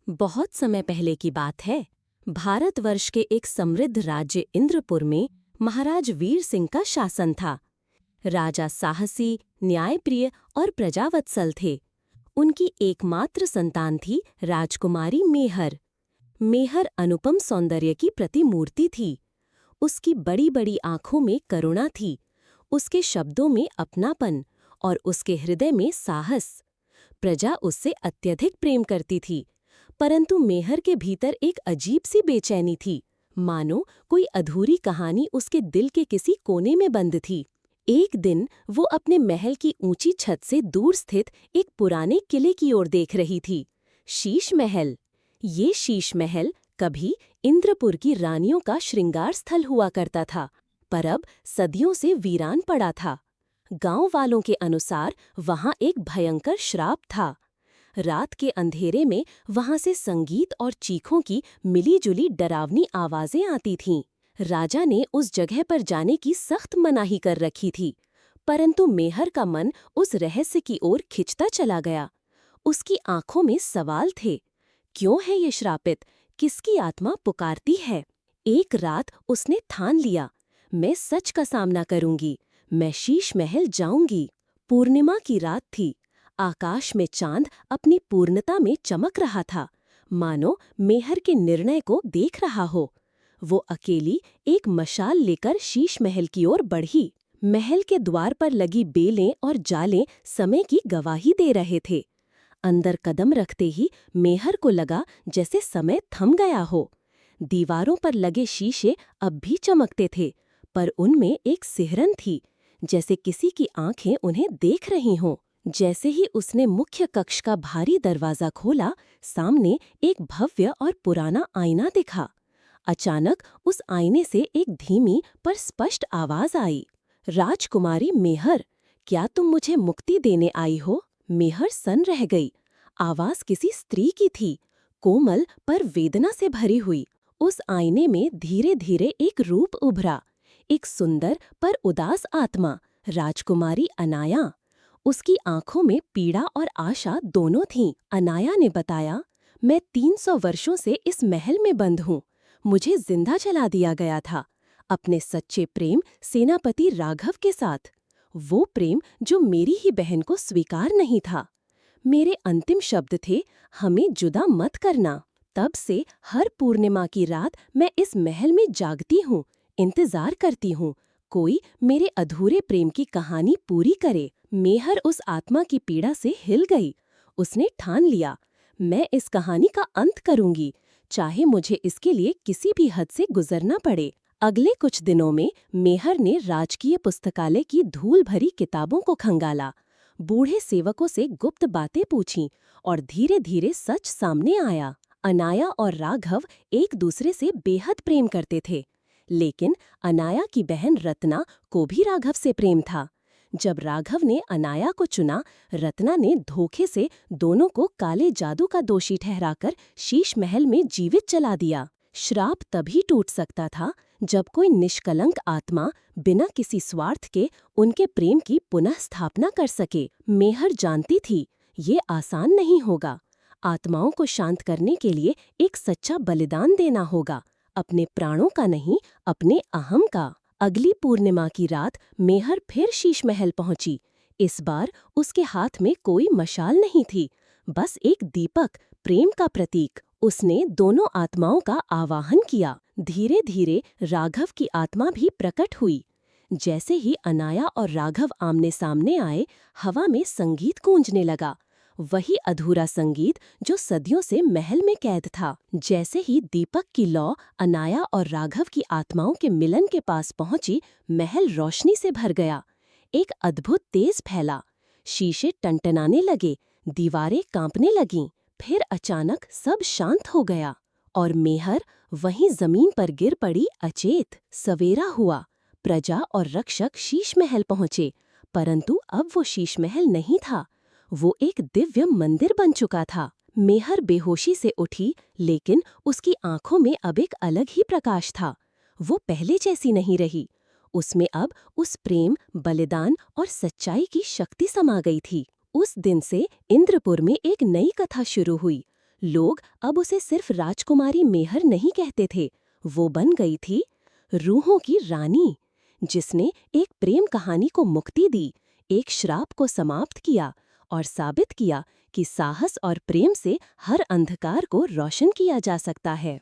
बहुत समय पहले की बात है। भारतवर्ष के एक समृद्ध राज्य इंद्रपुर में महाराज वीर सिंह का शासन था। राजा साहसी, न्यायप्रिय और प्रजावत्सल थे। उनकी एकमात्र संतान थी राजकुमारी मेहर। मेहर अनुपम सौंदर्य की प्रतिमूर्ति थी। उसकी बड़ी बड़ी आंखों में करुणा थी, उसके शब्दों में अपनापन और उसके हृदय में साहस। प्रजा उससे अत्यधिक प्रेम करती थी, परंतु मेहर के भीतर एक अजीब सी बेचैनी थी, मानो कोई अधूरी कहानी उसके दिल के किसी कोने में बंद थी। एक दिन वो अपने महल की ऊंची छत से दूर स्थित एक पुराने किले की ओर देख रही थी। शीश महल। ये शीश महल कभी इंद्रपुर की रानियों का श्रृंगार स्थल हुआ करता था, पर अब सदियों से वीरान पड़ा था। गांव वालों के अनुसार वहां एक भयंकर श्राप था। रात के अंधेरे में वहां से संगीत और चीखों की मिलीजुली डरावनी आवाजें आती थीं। राजा ने उस जगह पर जाने की सख्त मनाही कर रखी थी, परंतु मेहर का मन उस रहस्य की ओर खिंचता चला गया। उसकी आंखों में सवाल थे। क्यों है ये श्रापित? किसकी आत्मा पुकारती है? एक रात उसने ठान लिया, मैं सच का सामना करूंगी, मैं शीश महल जाऊंगी। पूर्णिमा की रात थी। आकाश में चांद अपनी पूर्णता में चमक रहा था, मानो मेहर के निर्णय को देख रहा हो। वो अकेली एक मशाल लेकर शीश महल की ओर बढ़ी। महल के द्वार पर लगी बेलें और जालें समय की गवाही दे रहे थे। अंदर कदम रखते ही मेहर को लगा जैसे समय थम गया हो। दीवारों पर लगे शीशे अब भी चमकते थे, पर उनमें एक सिहरन थी, जैसे किसी की आंखें उन्हें देख रही हों। जैसे ही उसने मुख्य कक्ष का भारी दरवाजा खोला, सामने एक भव्य और पुराना आईना दिखा। अचानक उस आईने से एक धीमी पर स्पष्ट आवाज आई, राजकुमारी मेहर, क्या तुम मुझे मुक्ति देने आई हो? मेहर सन रह गई। आवाज किसी स्त्री की थी, कोमल पर वेदना से भरी हुई। उस आईने में धीरे धीरे एक रूप उभरा, एक सुंदर पर उदास आत्मा, राजकुमारी अनाया। उसकी आंखों में पीड़ा और आशा दोनों थीं। अनाया ने बताया, मैं 300 वर्षों से इस महल में बंद हूँ। मुझे जिंदा जला दिया गया था, अपने सच्चे प्रेम सेनापति राघव के साथ। वो प्रेम जो मेरी ही बहन को स्वीकार नहीं था। मेरे अंतिम शब्द थे, हमें जुदा मत करना। तब से हर पूर्णिमा की रात मैं इस महल में जागती हूँ, इंतजार करती हूँ, कोई मेरे अधूरे प्रेम की कहानी पूरी करे। मेहर उस आत्मा की पीड़ा से हिल गई। उसने ठान लिया, मैं इस कहानी का अंत करूंगी, चाहे मुझे इसके लिए किसी भी हद से गुजरना पड़े। अगले कुछ दिनों में मेहर ने राजकीय पुस्तकालय की धूल भरी किताबों को खंगाला, बूढ़े सेवकों से गुप्त बातें पूछीं और धीरे धीरे सच सामने आया। अनाया और राघव एक दूसरे से बेहद प्रेम करते थे, लेकिन अनाया की बहन रत्ना को भी राघव से प्रेम था। जब राघव ने अनाया को चुना, रत्ना ने धोखे से दोनों को काले जादू का दोषी ठहराकर शीश महल में जीवित जला दिया। श्राप तभी टूट सकता था जब कोई निष्कलंक आत्मा बिना किसी स्वार्थ के उनके प्रेम की पुनः स्थापना कर सके। मेहर जानती थी, ये आसान नहीं होगा। आत्माओं को शांत करने के लिए एक सच्चा बलिदान देना होगा, अपने प्राणों का नहीं, अपने अहम का। अगली पूर्णिमा की रात मेहर फिर शीश महल पहुंची। इस बार उसके हाथ में कोई मशाल नहीं थी, बस एक दीपक, प्रेम का प्रतीक। उसने दोनों आत्माओं का आवाहन किया। धीरे धीरे राघव की आत्मा भी प्रकट हुई। जैसे ही अनाया और राघव आमने सामने आए, हवा में संगीत गूंजने लगा, वही अधूरा संगीत जो सदियों से महल में कैद था। जैसे ही दीपक की लौ अनाया और राघव की आत्माओं के मिलन के पास पहुंची, महल रोशनी से भर गया। एक अद्भुत तेज फैला, शीशे टनटनाने लगे, दीवारें कांपने लगीं। फिर अचानक सब शांत हो गया और मेहर वहीं जमीन पर गिर पड़ी अचेत। सवेरा हुआ, प्रजा और रक्षक शीश महल पहुंचे, परंतु अब वो शीश महल नहीं था, वो एक दिव्य मंदिर बन चुका था। मेहर बेहोशी से उठी, लेकिन उसकी आंखों में अब एक अलग ही प्रकाश था। वो पहले जैसी नहीं रही। उसमें अब उस प्रेम, बलिदान और सच्चाई की शक्ति समा गई थी। उस दिन से इंद्रपुर में एक नई कथा शुरू हुई। लोग अब उसे सिर्फ राजकुमारी मेहर नहीं कहते थे, वो बन गई थी रूहों की रानी, जिसने एक प्रेम कहानी को मुक्ति दी, एक श्राप को समाप्त किया और साबित किया कि साहस और प्रेम से हर अंधकार को रोशन किया जा सकता है।